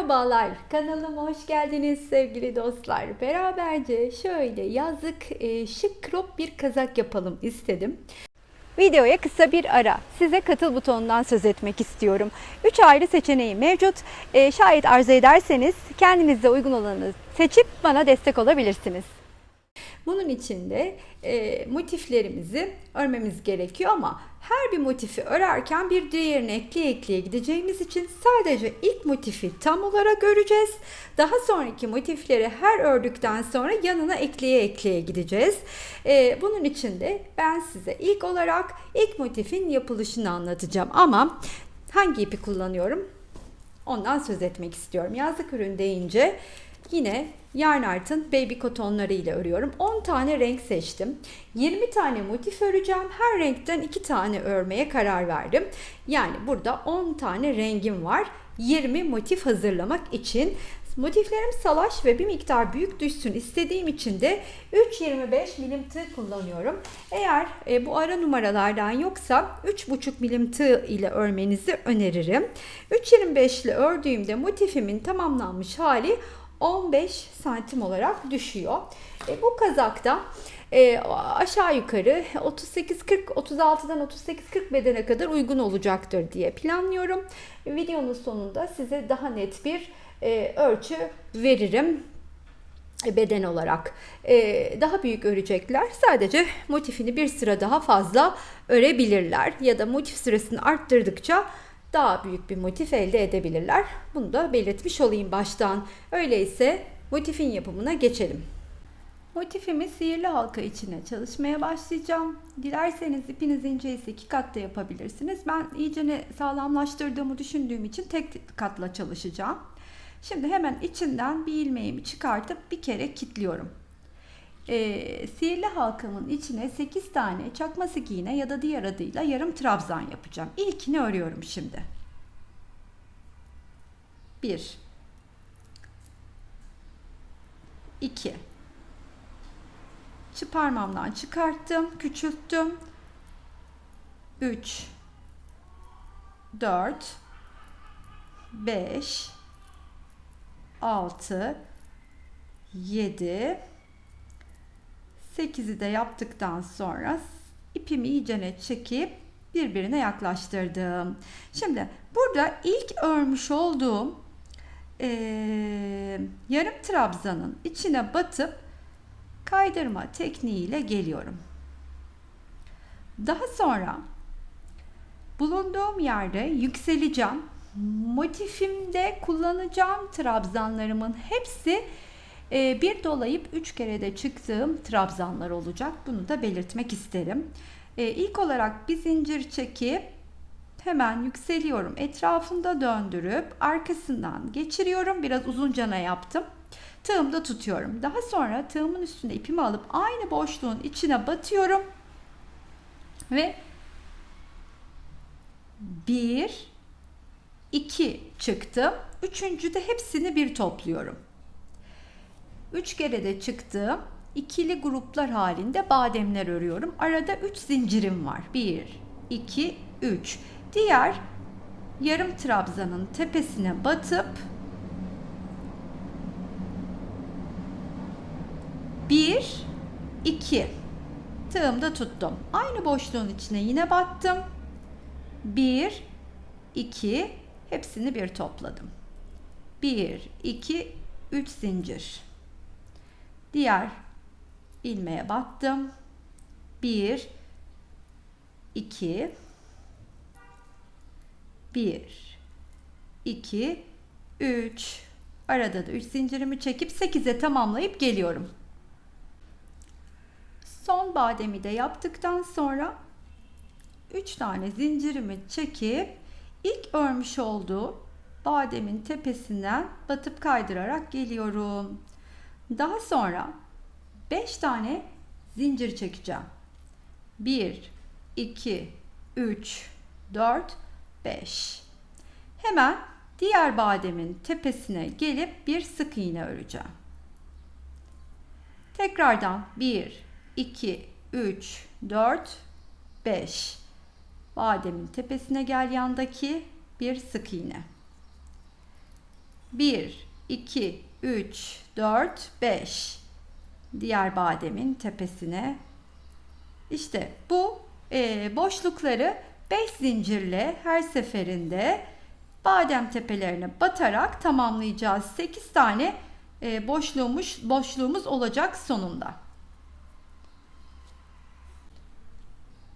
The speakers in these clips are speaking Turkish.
Merhabalar, kanalıma hoş geldiniz sevgili dostlar. Beraberce şöyle yazlık şık crop bir kazak yapalım istedim. Videoya kısa bir ara. Size katıl butonundan söz etmek istiyorum. 3 ayrı seçeneği mevcut. Şayet arzu ederseniz kendinize uygun olanı seçip bana destek olabilirsiniz. Bunun için de motiflerimizi örmemiz gerekiyor ama her bir motifi örerken bir diğerini ekleye gideceğimiz için sadece ilk motifi tam olarak öreceğiz. Daha sonraki motifleri her ördükten sonra yanına ekleye gideceğiz. Bunun için de ben size ilk olarak ilk motifin yapılışını anlatacağım ama hangi ipi kullanıyorum? Ondan söz etmek istiyorum. Yazlık ürün deyince yine Yarn Art'ın Baby Coton'ları ile örüyorum. 10 tane renk seçtim. 20 tane motif öreceğim. Her renkten 2 tane örmeye karar verdim. Yani burada 10 tane rengim var. 20 motif hazırlamak için. Motiflerim salaş ve bir miktar büyük düşsün istediğim için de 3,25 milim tığ kullanıyorum. Eğer bu ara numaralardan yoksa 3,5 milim tığ ile örmenizi öneririm. 3,25 ile ördüğümde motifimin tamamlanmış hali 15 santim olarak düşüyor. Bu kazakta aşağı yukarı 38-40, 36'dan 38-40 bedene kadar uygun olacaktır diye planlıyorum. Videonun sonunda size daha net bir ölçü veririm beden olarak. Daha büyük örecekler sadece motifini bir sıra daha fazla örebilirler ya da motif sırasını arttırdıkça daha büyük bir motif elde edebilirler. Bunu da belirtmiş olayım baştan. Öyleyse motifin yapımına geçelim. Motifimi sihirli halka içine çalışmaya başlayacağım. Dilerseniz ipiniz ince ise 2 kat da yapabilirsiniz. Ben iyicene sağlamlaştırdığımı düşündüğüm için tek katla çalışacağım. Şimdi hemen içinden bir ilmeğimi çıkartıp bir kere kilitliyorum. Sihirli halkamın içine 8 tane çakma sık iğne ya da diğer adıyla yarım trabzan yapacağım. İlkini örüyorum şimdi. 1 2 parmağımdan çıkarttım, küçülttüm. 3 4 5 6 7 8'i de yaptıktan sonra ipimi iyicene çekip birbirine yaklaştırdım. Şimdi burada ilk örmüş olduğum yarım trabzanın içine batıp kaydırma tekniğiyle geliyorum. Daha sonra bulunduğum yerde yükseleceğim. Motifimde kullanacağım trabzanlarımın hepsi bir dolayıp 3 kere de çıktığım trabzanlar olacak. Bunu da belirtmek isterim. İlk olarak bir zincir çekip hemen yükseliyorum. Etrafında döndürüp arkasından geçiriyorum. Biraz uzuncana yaptım. Tığımda tutuyorum. Daha sonra tığımın üstüne ipimi alıp aynı boşluğun içine batıyorum. Ve 1 2 çıktım. Üçüncü de hepsini bir topluyorum. 3 kere de çıktım. İkili gruplar halinde bademler örüyorum. Arada 3 zincirim var. 1 2 3. Diğer yarım trabzanın tepesine batıp 1 2 tığımda tuttum. Aynı boşluğun içine yine battım. 1 2 hepsini bir topladım. 1 2 3 zincir. Diğer ilmeğe battım. 1 2 1 2 3 arada da 3 zincirimi çekip 8'e tamamlayıp geliyorum. Son bademi de yaptıktan sonra 3 tane zincirimi çekip ilk örmüş olduğu bademin tepesinden batıp kaydırarak geliyorum. Daha sonra 5 tane zincir çekeceğim. 1 2 3 4 5. Hemen diğer bademin tepesine gelip bir sık iğne öreceğim. Tekrardan 1 2 3 4 5. Bademin tepesine gel, yandaki bir sık iğne. 1, 2, 3, 4, 5. Diğer bademin tepesine. İşte bu boşlukları 5 zincirle her seferinde badem tepelerine batarak tamamlayacağız. 8 tane boşluğumuz olacak sonunda.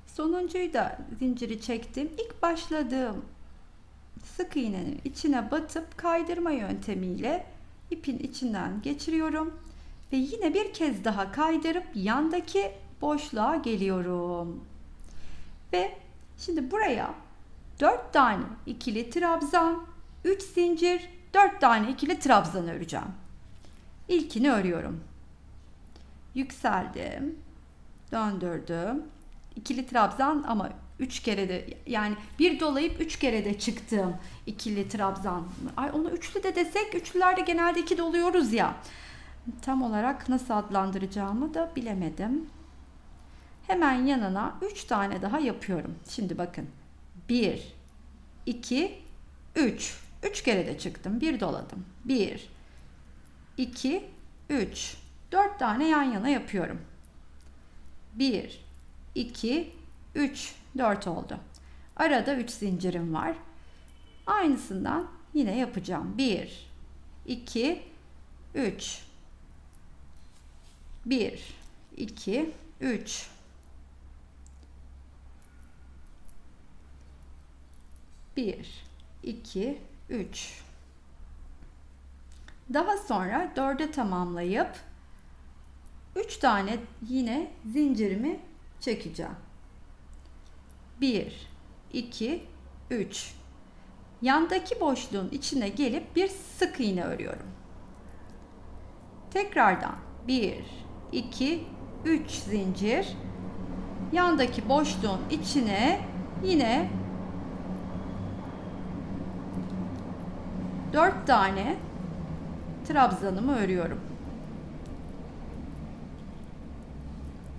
Sonuncuyu da zinciri çektim. İlk başladığım sık iğnenin içine batıp kaydırma yöntemiyle ipin içinden geçiriyorum ve yine bir kez daha kaydırıp yandaki boşluğa geliyorum. Ve şimdi buraya 4 tane ikili trabzan, 3 zincir, 4 tane ikili trabzan öreceğim. İlkini örüyorum. Yükseldim. Döndürdüm. İkili trabzan ama 3 kere de, yani bir dolayıp 3 kere de çıktım ikili trabzan. Ay, onu üçlü de desek, üçlülerde genelde 2 doluyoruz ya. Tam olarak nasıl adlandıracağımı da bilemedim. Hemen yanına 3 tane daha yapıyorum. Şimdi bakın. 1, 2, 3. 3 kere de çıktım. Bir doladım. 1, 2, 3. 4 tane yan yana yapıyorum. 1, 2, 3. 4 oldu. Arada 3 zincirim var. Aynısından yine yapacağım. 1, 2, 3. 1, 2, 3. 1, 2, 3. Daha sonra 4'e tamamlayıp 3 tane yine zincirimi çekeceğim. 1, 2, 3. Yandaki boşluğun içine gelip bir sık iğne örüyorum. Tekrardan 1, 2, 3 zincir. Yandaki boşluğun içine yine 4 tane trabzanımı örüyorum.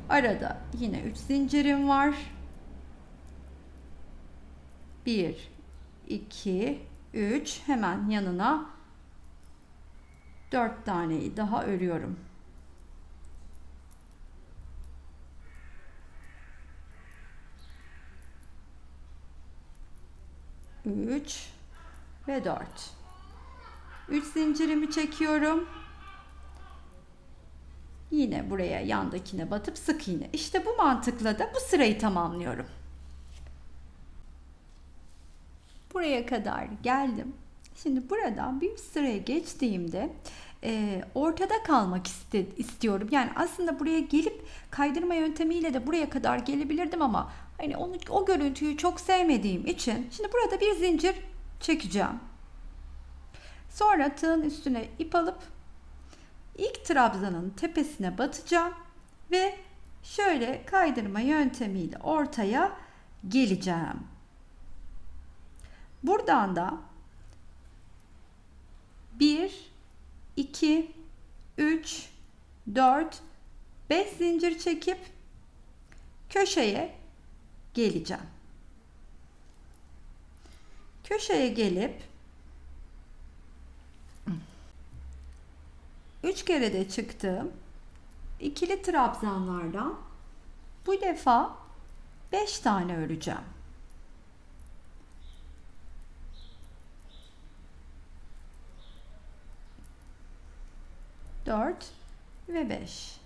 Arada yine 3 zincirim var. 1, 2, 3. Hemen yanına 4 taneyi daha örüyorum. Üç ve 4. 3 zincirimi çekiyorum. Yine buraya yandakine batıp sık iğne. İşte bu mantıkla da bu sırayı tamamlıyorum. Buraya kadar geldim. Şimdi burada bir sıraya geçtiğimde ortada kalmak istiyorum. Yani aslında buraya gelip kaydırma yöntemiyle de buraya kadar gelebilirdim ama hani o görüntüyü çok sevmediğim için şimdi burada bir zincir çekeceğim. Sonra tığın üstüne ip alıp ilk trabzanın tepesine batacağım ve şöyle kaydırma yöntemiyle ortaya geleceğim. Buradan da 1, 2, 3, 4, 5 zincir çekip köşeye geleceğim. Köşeye gelip 3 kere de çıktım. İkili trabzanlardan bu defa 5 tane öreceğim. 4 ve 5.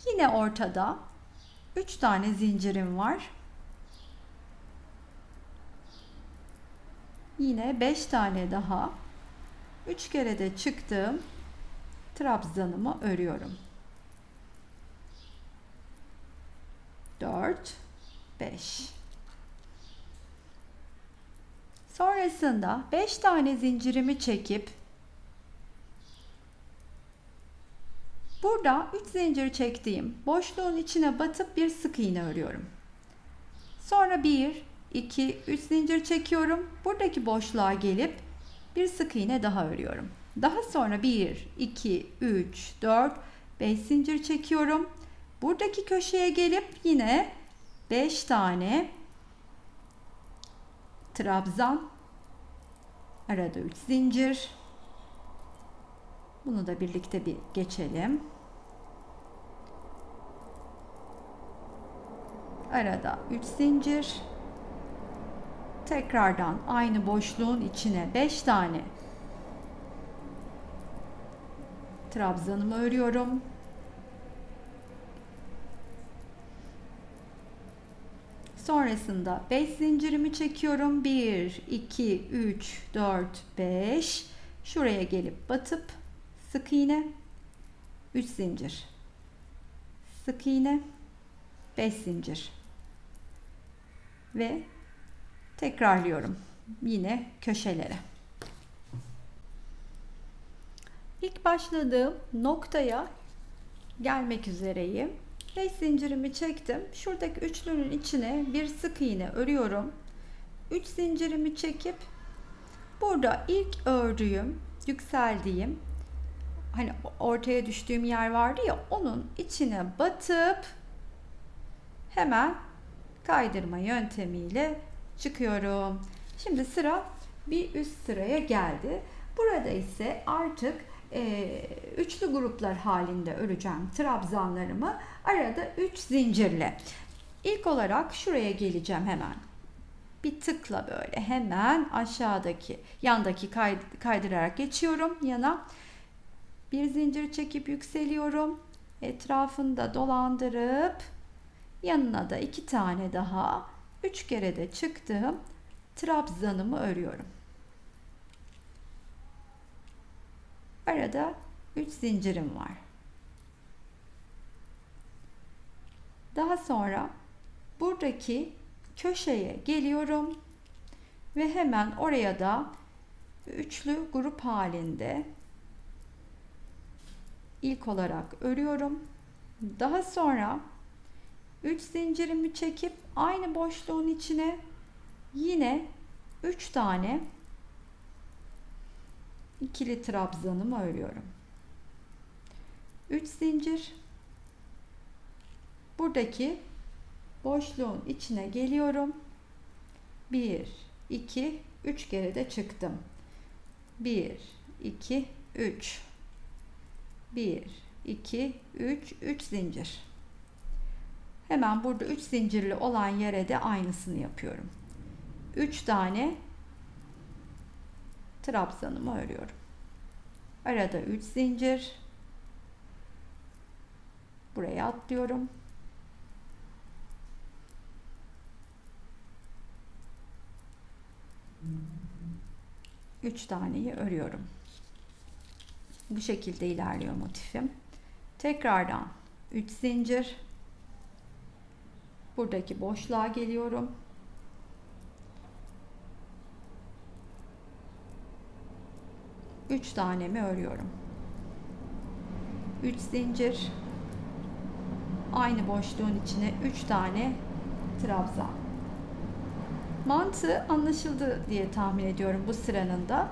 Yine ortada 3 tane zincirim var. Yine 5 tane daha 3 kere de çıktım. Trabzanımı örüyorum. 4, 5. Sonrasında 5 tane zincirimi çekip burada 3 zincir çektiğim boşluğun içine batıp bir sık iğne örüyorum. Sonra 1, 2, 3 zincir çekiyorum. Buradaki boşluğa gelip bir sık iğne daha örüyorum. Daha sonra 1, 2, 3, 4, 5 zincir çekiyorum. Buradaki köşeye gelip yine 5 tane trabzan Arada 3 zincir. Bunu da birlikte bir geçelim. Arada 3 zincir. Tekrardan aynı boşluğun içine 5 tane trabzanımı örüyorum. Sonrasında 5 zincirimi çekiyorum. 1, 2, 3, 4, 5. Şuraya gelip batıp sık iğne, 3 zincir, sık iğne, 5 zincir ve tekrarlıyorum yine köşelere. İlk başladığım noktaya gelmek üzereyim. 5 zincirimi çektim. Şuradaki üçlünün içine bir sık iğne örüyorum. 3 zincirimi çekip burada ilk ördüğüm, yükseldiğim, hani ortaya düştüğüm yer vardı ya, onun içine batıp hemen kaydırma yöntemiyle çıkıyorum. Şimdi sıra bir üst sıraya geldi. Burada ise artık üçlü gruplar halinde öreceğim trabzanlarımı, arada 3 zincirle. İlk olarak şuraya geleceğim hemen. Bir tıkla böyle hemen aşağıdaki yandaki kaydırarak geçiyorum yana. Bir zincir çekip yükseliyorum. Etrafında dolandırıp yanına da 2 tane daha 3 kere de çıktığım trabzanımı örüyorum. Arada 3 zincirim var. Daha sonra buradaki köşeye geliyorum ve hemen oraya da üçlü grup halinde ilk olarak örüyorum. Daha sonra 3 zincirimi çekip aynı boşluğun içine yine 3 tane ikili trabzanımı örüyorum. 3 zincir, buradaki boşluğun içine geliyorum. 1, 2, 3 kere de çıktım. 1, 2, 3. 1, 2, 3, 3 zincir. Hemen burada 3 zincirli olan yere de aynısını yapıyorum. 3 tane trabzanımı örüyorum. Arada 3 zincir. Buraya atlıyorum. Üç taneyi örüyorum. Bu şekilde ilerliyor motifim. Tekrardan 3 zincir. Buradaki boşluğa geliyorum. Üç tanemi örüyorum. 3 zincir. Aynı boşluğun içine 3 tane trabzan. Mantığı anlaşıldı diye tahmin ediyorum bu sıranın da.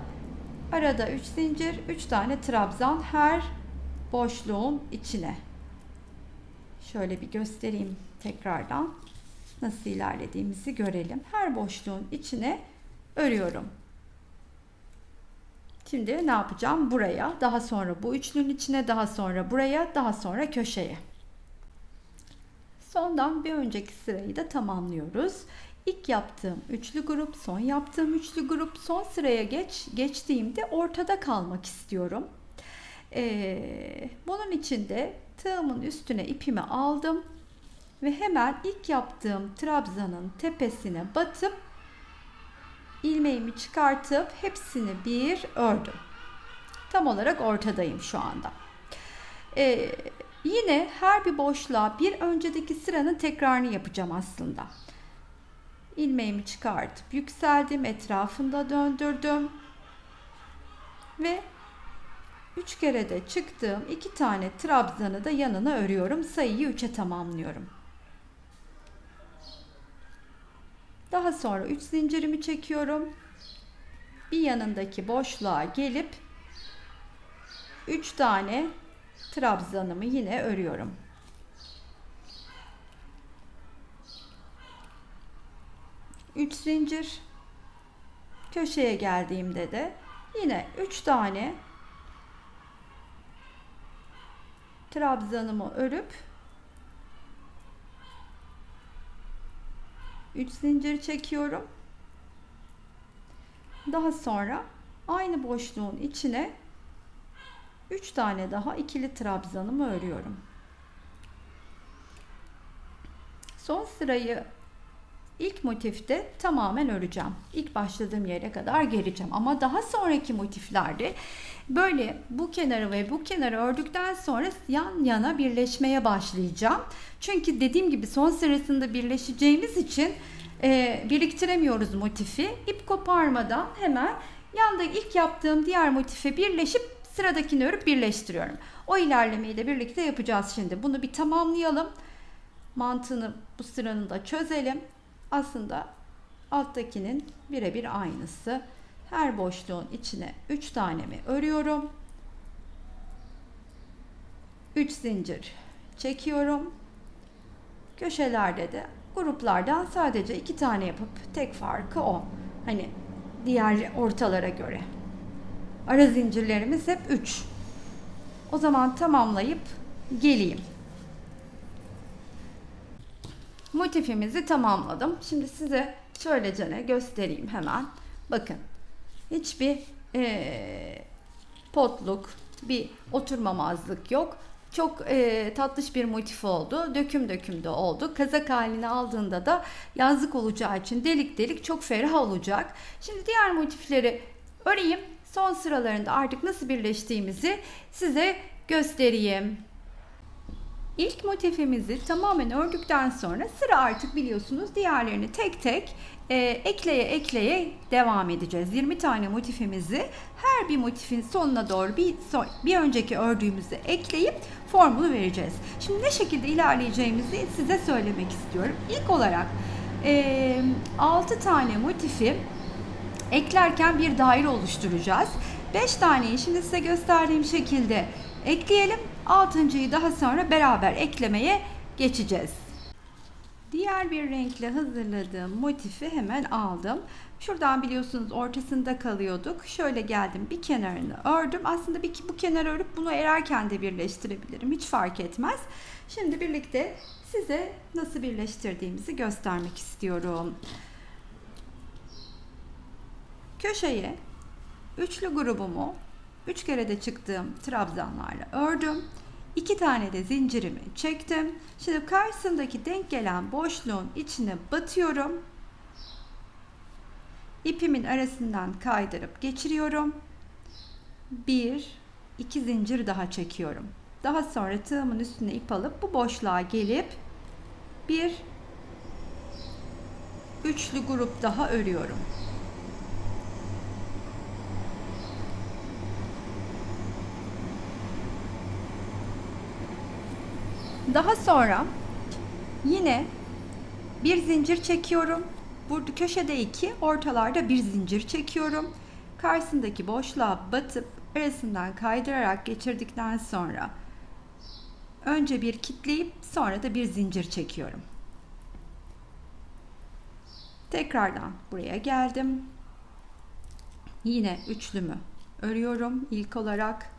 Arada 3 zincir, 3 tane trabzan her boşluğun içine. Şöyle bir göstereyim tekrardan. Nasıl ilerlediğimizi görelim. Her boşluğun içine örüyorum. Şimdi ne yapacağım? Buraya, daha sonra bu üçlünün içine, daha sonra buraya, daha sonra köşeye. Sondan bir önceki sırayı da tamamlıyoruz. İlk yaptığım üçlü grup, son yaptığım üçlü grup, son sıraya geçtiğimde ortada kalmak istiyorum. Bunun için de tığımın üstüne ipimi aldım ve hemen ilk yaptığım trabzanın tepesine batıp ilmeğimi çıkartıp hepsini bir ördüm. Tam olarak ortadayım şu anda. Yine her bir boşluğa bir önceki sıranın tekrarını yapacağım aslında. İlmeğimi çıkartıp yükseldim, etrafında döndürdüm ve 3 kere de çıktığım 2 tane trabzanı da yanına örüyorum. Sayıyı 3'e tamamlıyorum. Daha sonra 3 zincirimi çekiyorum. Bir yanındaki boşluğa gelip 3 tane trabzanımı yine örüyorum. Üç zincir. Köşeye geldiğimde de yine 3 tane trabzanımı örüp 3 zincir çekiyorum. Daha sonra aynı boşluğun içine 3 tane daha ikili trabzanımı örüyorum. Son sırayı ilk motifte tamamen öreceğim. İlk başladığım yere kadar geleceğim. Ama daha sonraki motiflerde böyle bu kenarı ve bu kenarı ördükten sonra yan yana birleşmeye başlayacağım. Çünkü dediğim gibi son sırasında birleşeceğimiz için biriktiremiyoruz motifi. İp koparmadan hemen yanda ilk yaptığım diğer motife birleşip sıradakini örüp birleştiriyorum. O ilerlemeyi de birlikte yapacağız şimdi. Bunu bir tamamlayalım. Mantığını bu sıranın da çözelim. Aslında alttakinin birebir aynısı. Her boşluğun içine 3 tanemi örüyorum. 3 zincir çekiyorum. Köşelerde de gruplardan sadece 2 tane yapıp tek farkı o. Hani diğer ortalara göre. Ara zincirlerimiz hep 3. O zaman tamamlayıp geleyim. Motifimizi tamamladım. Şimdi size şöylecene göstereyim hemen. Bakın. Hiçbir potluk, bir oturmamazlık yok. Çok tatlış bir motif oldu. Döküm döküm de oldu. Kazak haline aldığında da yazlık olacağı için delik delik çok ferah olacak. Şimdi diğer motifleri öreyim. Son sıralarında artık nasıl birleştiğimizi size göstereyim. İlk motifimizi tamamen ördükten sonra sıra artık biliyorsunuz diğerlerini tek tek ekleye devam edeceğiz. 20 tane motifimizi her bir motifin sonuna doğru bir önceki ördüğümüzü ekleyip formunu vereceğiz. Şimdi ne şekilde ilerleyeceğimizi size söylemek istiyorum. İlk olarak 6 tane motifi eklerken bir daire oluşturacağız. 5 taneyi şimdi size gösterdiğim şekilde ekleyelim. 6.'yı daha sonra beraber eklemeye geçeceğiz. Diğer bir renkle hazırladığım motifi hemen aldım. Şuradan biliyorsunuz ortasında kalıyorduk. Şöyle geldim, bir kenarını ördüm. Aslında bu kenarı örüp bunu ererken de birleştirebilirim. Hiç fark etmez. Şimdi birlikte size nasıl birleştirdiğimizi göstermek istiyorum. Köşeye üçlü grubumu 3 kere de çıktığım trabzanlarla ördüm. 2 tane de zincirimi çektim. Şimdi karşısındaki denk gelen boşluğun içine batıyorum. İpimin arasından kaydırıp geçiriyorum. 2 zincir daha çekiyorum. Daha sonra tığımın üstüne ip alıp bu boşluğa gelip bir üçlü grup daha örüyorum. Daha sonra yine bir zincir çekiyorum. Burada köşede 2, ortalarda bir zincir çekiyorum. Karşısındaki boşluğa batıp arasından kaydırarak geçirdikten sonra önce bir kitleyip sonra da bir zincir çekiyorum. Tekrardan buraya geldim. Yine üçlümü örüyorum ilk olarak.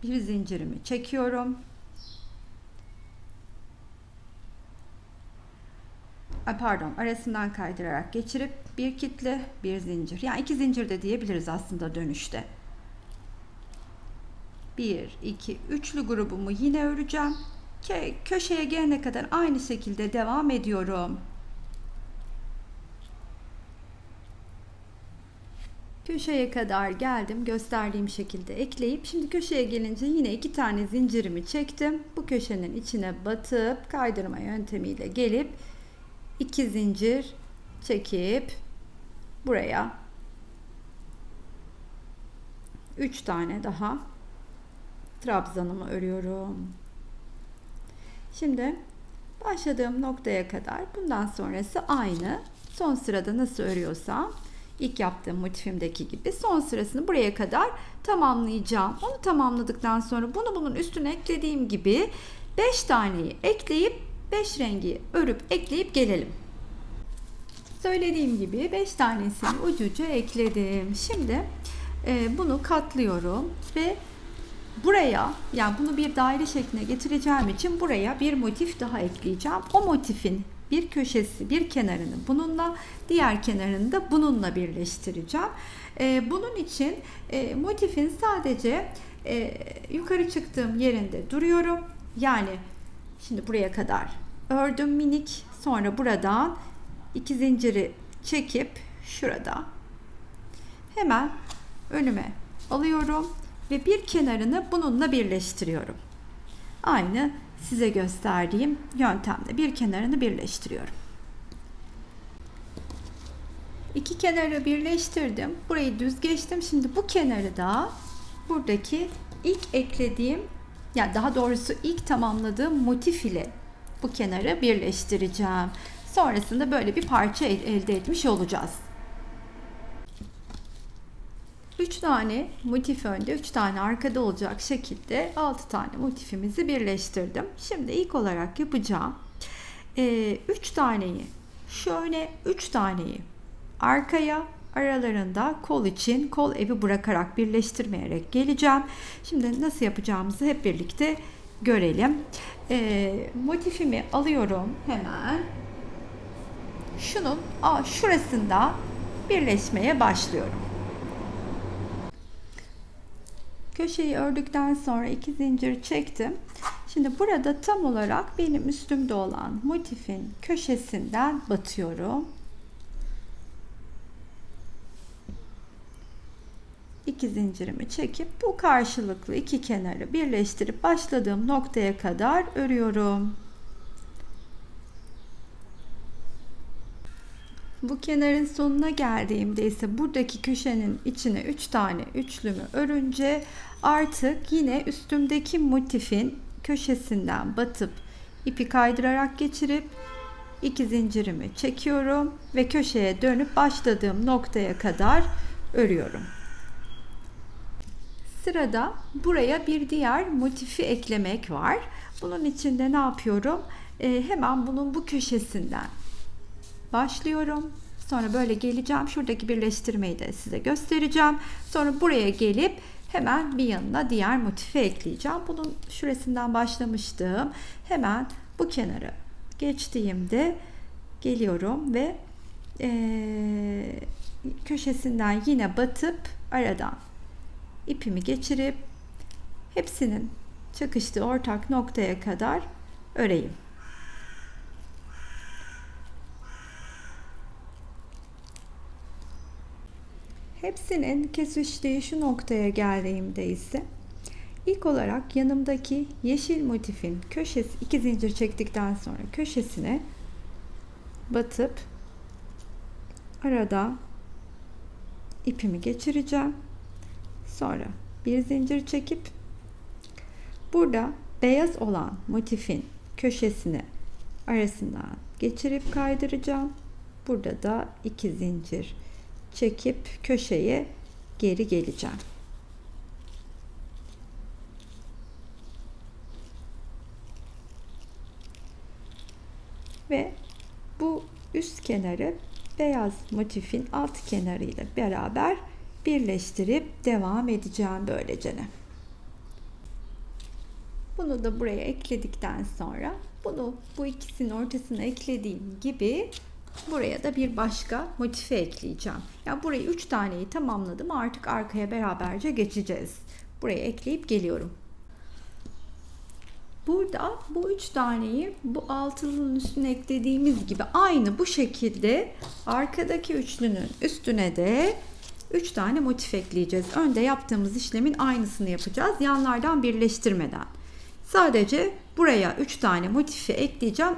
Bir zincirimi çekiyorum. Arasından kaydırarak geçirip bir kitle, bir zincir. Yani 2 zincir de diyebiliriz aslında dönüşte. 1, 2, üçlü grubumu yine öreceğim. Köşeye gelene kadar aynı şekilde devam ediyorum. Köşeye kadar geldim. Gösterdiğim şekilde ekleyip şimdi köşeye gelince yine 2 tane zincirimi çektim. Bu köşenin içine batıp kaydırma yöntemiyle gelip 2 zincir çekip buraya 3 tane daha trabzanımı örüyorum. Şimdi başladığım noktaya kadar bundan sonrası aynı. Son sırada nasıl örüyorsam İlk yaptığım motifimdeki gibi son sırasını buraya kadar tamamlayacağım. Onu tamamladıktan sonra bunu bunun üstüne eklediğim gibi 5 taneyi ekleyip 5 rengi örüp ekleyip gelelim. Söylediğim gibi 5 tanesini ucuca ekledim. Şimdi bunu katlıyorum ve buraya, yani bunu bir daire şekline getireceğim için buraya bir motif daha ekleyeceğim. O motifin bir köşesi, bir kenarını bununla, diğer kenarını da bununla birleştireceğim. Bunun için motifin sadece yukarı çıktığım yerinde duruyorum. Yani şimdi buraya kadar ördüm minik. Sonra buradan 2 zinciri çekip şurada hemen önüme alıyorum ve bir kenarını bununla birleştiriyorum. Aynı size gösterdiğim yöntemle bir kenarını birleştiriyorum. İki kenarı birleştirdim. Burayı düz geçtim. Şimdi bu kenarı da buradaki ilk eklediğim, yani daha doğrusu ilk tamamladığım motif ile bu kenarı birleştireceğim. Sonrasında böyle bir parça elde etmiş olacağız. 3 tane motif önde, 3 tane arkada olacak şekilde 6 tane motifimizi birleştirdim. Şimdi ilk olarak yapacağım 3 taneyi şu öne, 3 taneyi arkaya, aralarında kol için kol evi bırakarak birleştirmeyerek geleceğim. Şimdi nasıl yapacağımızı hep birlikte görelim. Motifimi alıyorum hemen. Şunun şurasında birleşmeye başlıyorum. Köşeyi ördükten sonra 2 zincir çektim. Şimdi burada tam olarak benim üstümde olan motifin köşesinden batıyorum. 2 zincirimi çekip bu karşılıklı iki kenarı birleştirip başladığım noktaya kadar örüyorum. Bu kenarın sonuna geldiğimde ise buradaki köşenin içine 3 tane üçlümü örünce artık yine üstümdeki motifin köşesinden batıp ipi kaydırarak geçirip 2 zincirimi çekiyorum ve köşeye dönüp başladığım noktaya kadar örüyorum. Sırada buraya bir diğer motifi eklemek var. Bunun için de ne yapıyorum? Hemen bunun bu köşesinden başlıyorum. Sonra böyle geleceğim. Şuradaki birleştirmeyi de size göstereceğim. Sonra buraya gelip hemen bir yanına diğer motifi ekleyeceğim. Bunun şurasından başlamıştım. Hemen bu kenara geçtiğimde geliyorum ve köşesinden yine batıp aradan ipimi geçirip hepsinin çakıştığı ortak noktaya kadar öreyim. Hepsinin kesiştiği şu noktaya geldiğimde ise ilk olarak yanımdaki yeşil motifin köşesi, 2 zincir çektikten sonra köşesine batıp arada ipimi geçireceğim. Sonra bir zincir çekip burada beyaz olan motifin köşesini arasından geçirip kaydıracağım. Burada da 2 zincir çekip köşeye geri geleceğim. Ve bu üst kenarı beyaz motifin alt kenarı ile beraber birleştirip devam edeceğim böylece. Bunu da buraya ekledikten sonra bu ikisinin ortasına eklediğim gibi buraya da bir başka motife ekleyeceğim. Yani burayı 3 taneyi tamamladım. Artık arkaya beraberce geçeceğiz. Buraya ekleyip geliyorum. Burada bu 3 taneyi bu altılının üstüne eklediğimiz gibi aynı bu şekilde arkadaki üçlünün üstüne de 3 tane motif ekleyeceğiz. Önde yaptığımız işlemin aynısını yapacağız. Yanlardan birleştirmeden. Sadece buraya 3 tane motifi ekleyeceğim.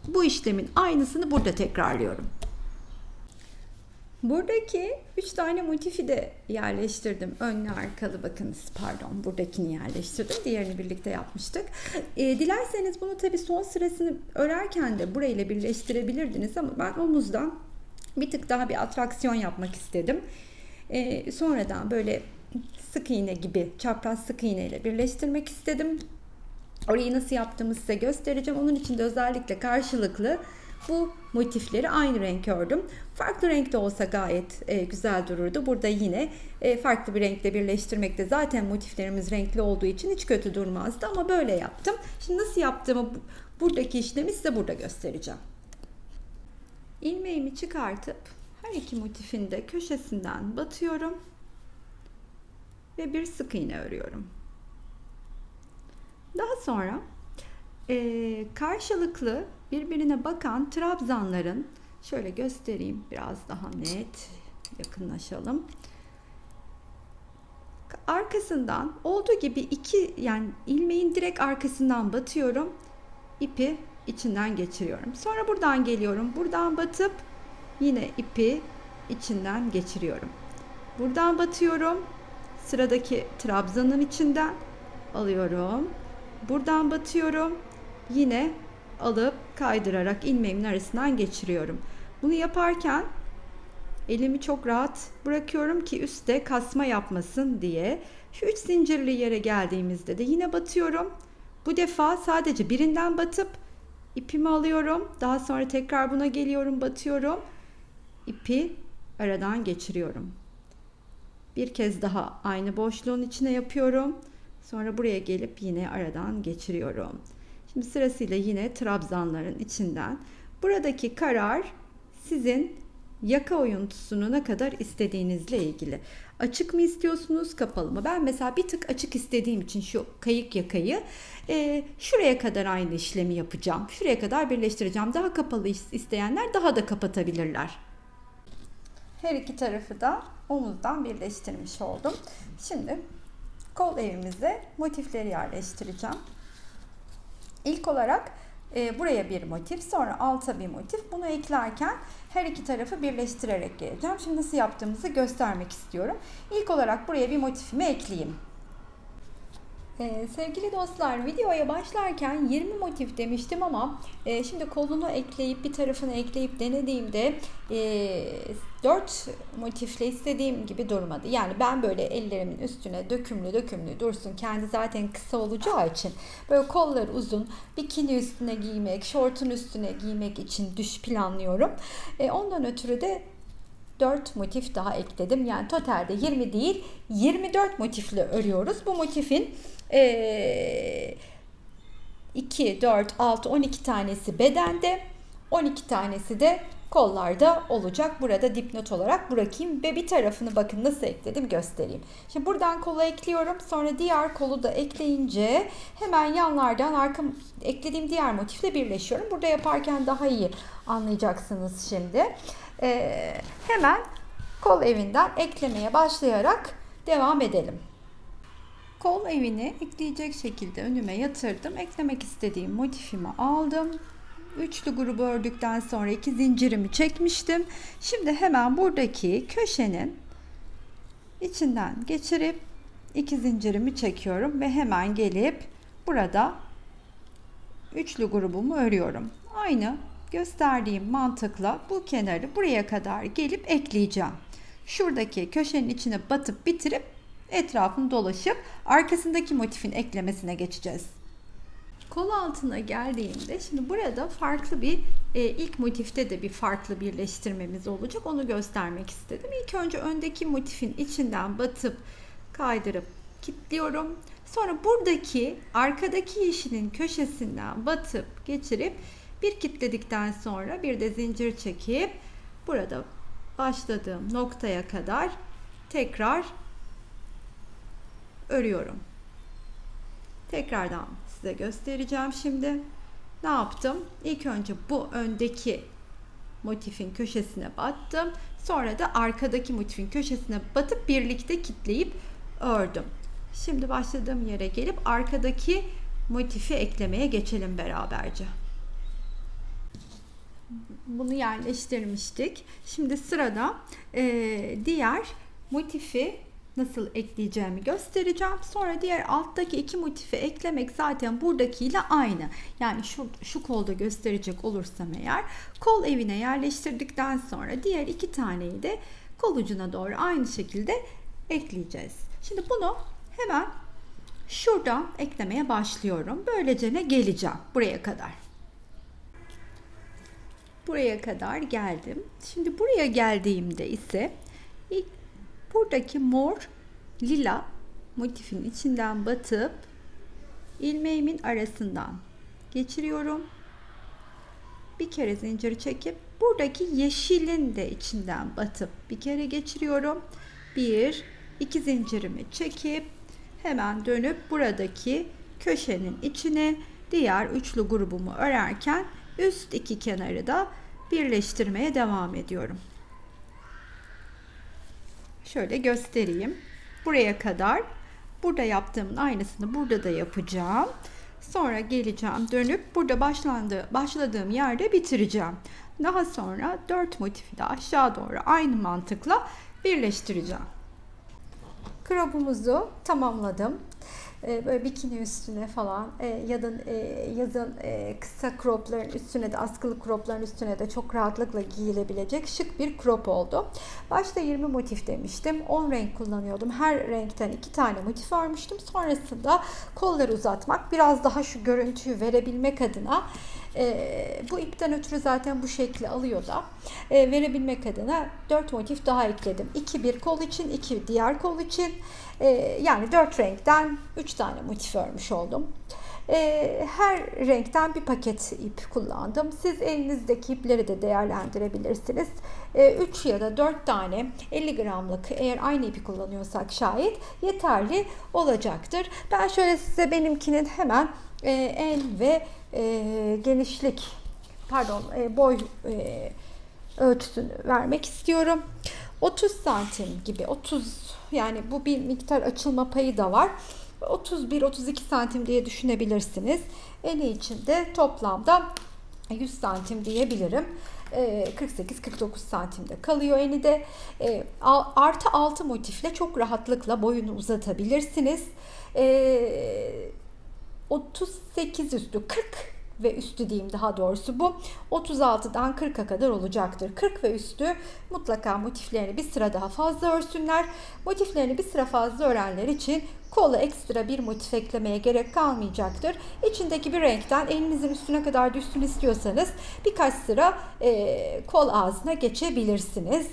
Bu işlemin aynısını burada tekrarlıyorum. Buradaki 3 tane motifi de yerleştirdim. Önlü arkalı, bakınız, pardon, buradakini yerleştirdim. Diğerini birlikte yapmıştık. Dilerseniz bunu tabii son sırasını örerken de burayla birleştirebilirdiniz ama ben omuzdan bir tık daha bir atraksiyon yapmak istedim. Sonradan böyle sık iğne gibi, çapraz sık iğne ile birleştirmek istedim. Orayı nasıl yaptığımı size göstereceğim. Onun için de özellikle karşılıklı bu motifleri aynı renk ördüm. Farklı renkte olsa gayet güzel dururdu. Burada yine farklı bir renkle birleştirmekte zaten motiflerimiz renkli olduğu için hiç kötü durmazdı ama böyle yaptım. Şimdi nasıl yaptığımı buradaki işlemi size burada göstereceğim. İlmeğimi çıkartıp her iki motifin de köşesinden batıyorum ve bir sık iğne örüyorum. Daha sonra karşılıklı birbirine bakan trabzanların, şöyle göstereyim biraz daha net, yakınlaşalım. Arkasından olduğu gibi yani ilmeğin direkt arkasından batıyorum. İpi içinden geçiriyorum. Sonra buradan geliyorum. Buradan batıp yine ipi içinden geçiriyorum. Buradan batıyorum. Sıradaki trabzanın içinden alıyorum. Buradan batıyorum. Yine alıp kaydırarak ilmeğimin arasından geçiriyorum. Bunu yaparken elimi çok rahat bırakıyorum ki üstte kasma yapmasın diye. Şu 3 zincirli yere geldiğimizde de yine batıyorum. Bu defa sadece birinden batıp ipimi alıyorum. Daha sonra tekrar buna geliyorum, batıyorum. İpi aradan geçiriyorum. Bir kez daha aynı boşluğun içine yapıyorum. Sonra buraya gelip yine aradan geçiriyorum. Şimdi sırasıyla yine trabzanların içinden. Buradaki karar sizin yaka oyuntusunu ne kadar istediğinizle ilgili. Açık mı istiyorsunuz, kapalı mı? Ben mesela bir tık açık istediğim için şu kayık yakayı şuraya kadar aynı işlemi yapacağım. Şuraya kadar birleştireceğim. Daha kapalı isteyenler daha da kapatabilirler. Her iki tarafı da omuzdan birleştirmiş oldum. Şimdi kol evimize motifleri yerleştireceğim. İlk olarak buraya bir motif, sonra alta bir motif. Bunu eklerken her iki tarafı birleştirerek geleceğim. Şimdi nasıl yaptığımızı göstermek istiyorum. İlk olarak buraya bir motifimi ekleyeyim. Sevgili dostlar, videoya başlarken 20 motif demiştim ama şimdi kolunu ekleyip bir tarafını ekleyip denediğimde 4 motifle istediğim gibi durmadı. Yani ben böyle ellerimin üstüne dökümlü dursun. Kendi zaten kısa olacağı için böyle kolları uzun, bikini üstüne giymek, şortun üstüne giymek için planlıyorum. Ondan ötürü de 4 motif daha ekledim. Yani totalde 20 değil 24 motifle örüyoruz. Bu motifin 2, 4, 6, 12 tanesi bedende, 12 tanesi de kollarda olacak. Burada dipnot olarak bırakayım ve bir tarafını bakın nasıl ekledim göstereyim. Şimdi buradan kolu ekliyorum. Sonra diğer kolu da ekleyince hemen yanlardan eklediğim diğer motifle birleşiyorum. Burada yaparken daha iyi anlayacaksınız şimdi. Hemen kol evinden eklemeye başlayarak devam edelim. Kol evini ekleyecek şekilde önüme yatırdım. Eklemek istediğim motifimi aldım. Üçlü grubu ördükten sonra 2 zincirimi çekmiştim. Şimdi hemen buradaki köşenin içinden geçirip 2 zincirimi çekiyorum ve hemen gelip burada üçlü grubumu örüyorum. Aynı gösterdiğim mantıkla bu kenarı buraya kadar gelip ekleyeceğim. Şuradaki köşenin içine batıp bitirip etrafını dolaşıp arkasındaki motifin eklemesine geçeceğiz. Kol altına geldiğimde şimdi burada farklı bir ilk motifte de bir farklı birleştirmemiz olacak. Onu göstermek istedim. İlk önce öndeki motifin içinden batıp kaydırıp kilitliyorum. Sonra buradaki arkadaki yeşilin köşesinden batıp geçirip bir kilitledikten sonra bir de zincir çekip burada başladığım noktaya kadar tekrar örüyorum. Tekrardan size göstereceğim şimdi. Ne yaptım? İlk önce bu öndeki motifin köşesine battım. Sonra da arkadaki motifin köşesine batıp birlikte kilitleyip ördüm. Şimdi başladığım yere gelip arkadaki motifi eklemeye geçelim beraberce. Bunu yerleştirmiştik. Şimdi sırada diğer motifi nasıl ekleyeceğimi göstereceğim. Sonra diğer alttaki 2 motifi eklemek zaten buradakiyle aynı. Yani şu kolda gösterecek olursam eğer kol evine yerleştirdikten sonra diğer 2 taneyi de kol ucuna doğru aynı şekilde ekleyeceğiz. Şimdi bunu hemen Şuradan eklemeye başlıyorum. Böylece ne geleceğim buraya kadar. Buraya kadar geldim. Şimdi buraya geldiğimde ise ilk buradaki mor lila motifin içinden batıp ilmeğimin arasından geçiriyorum. Bir kere zinciri çekip buradaki yeşilin de içinden batıp bir kere geçiriyorum. 1 2 zincirimi çekip hemen dönüp buradaki köşenin içine diğer üçlü grubumu örerken üst iki kenarı da birleştirmeye devam ediyorum. Şöyle göstereyim. Buraya kadar burada yaptığımın aynısını burada da yapacağım. Sonra geleceğim, dönüp burada başladığım yerde bitireceğim. Daha sonra 4 motifi de aşağı doğru aynı mantıkla birleştireceğim. Crop'umuzu tamamladım. Böyle bikini üstüne falan yazın kısa cropların üstüne de askılı cropların üstüne de çok rahatlıkla giyilebilecek şık bir crop oldu. Başta 20 motif demiştim. 10 renk kullanıyordum. Her renkten 2 tane motif örmüştüm. Sonrasında kolları uzatmak, biraz daha şu görüntüyü verebilmek adına bu ipten ötürü zaten bu şekli alıyor da verebilmek adına 4 motif daha ekledim. 2 bir kol için, 2 diğer kol için. Yani 4 renkten 3 tane motif örmüş oldum. Her renkten bir paket ip kullandım. Siz elinizdeki ipleri de değerlendirebilirsiniz. 3 ya da 4 tane 50 gramlık eğer aynı ipi kullanıyorsak şayet yeterli olacaktır. Ben şöyle size benimkinin hemen el ve genişlik boy ölçüsünü vermek istiyorum. 30 santim gibi, 30 yani bu bir miktar açılma payı da var. 31-32 santim diye düşünebilirsiniz. Eni için de toplamda 100 santim diyebilirim. 48-49 santimde kalıyor eni de. Artı 6 motifle çok rahatlıkla boyunu uzatabilirsiniz. 38 üstü 40 ve üstü diyeyim daha doğrusu bu 36'dan 40'a kadar olacaktır. 40 ve üstü mutlaka motiflerini bir sıra daha fazla örsünler. Motiflerini bir sıra fazla örenler için kola ekstra bir motif eklemeye gerek kalmayacaktır. İçindeki bir renkten elinizin üstüne kadar düşsün istiyorsanız birkaç sıra kol ağzına geçebilirsiniz.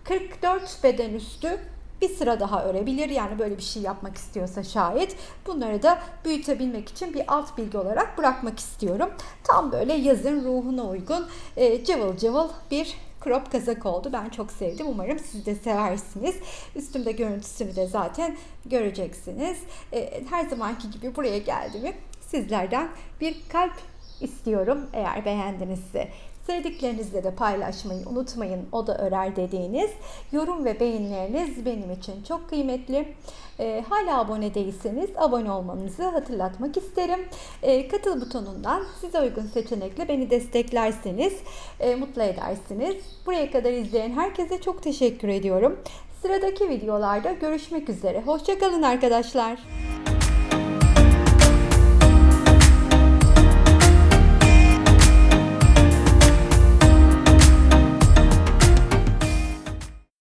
44 beden üstü bir sıra daha örebilir. Yani böyle bir şey yapmak istiyorsa şayet. Bunları da büyütebilmek için bir alt bilgi olarak bırakmak istiyorum. Tam böyle yazın ruhuna uygun cıvıl cıvıl bir crop kazak oldu. Ben çok sevdim. Umarım siz de seversiniz. Üstümde görüntüsünü de zaten göreceksiniz. Her zamanki gibi buraya geldiğimi sizlerden bir kalp istiyorum eğer beğendinizse. Sevdiklerinizle de paylaşmayı unutmayın. O da örer dediğiniz yorum ve beğenileriniz benim için çok kıymetli. Hala abone değilseniz abone olmanızı hatırlatmak isterim. Katıl butonundan size uygun seçenekle beni desteklerseniz mutlu edersiniz. Buraya kadar izleyen herkese çok teşekkür ediyorum. Sıradaki videolarda görüşmek üzere. Hoşça kalın arkadaşlar.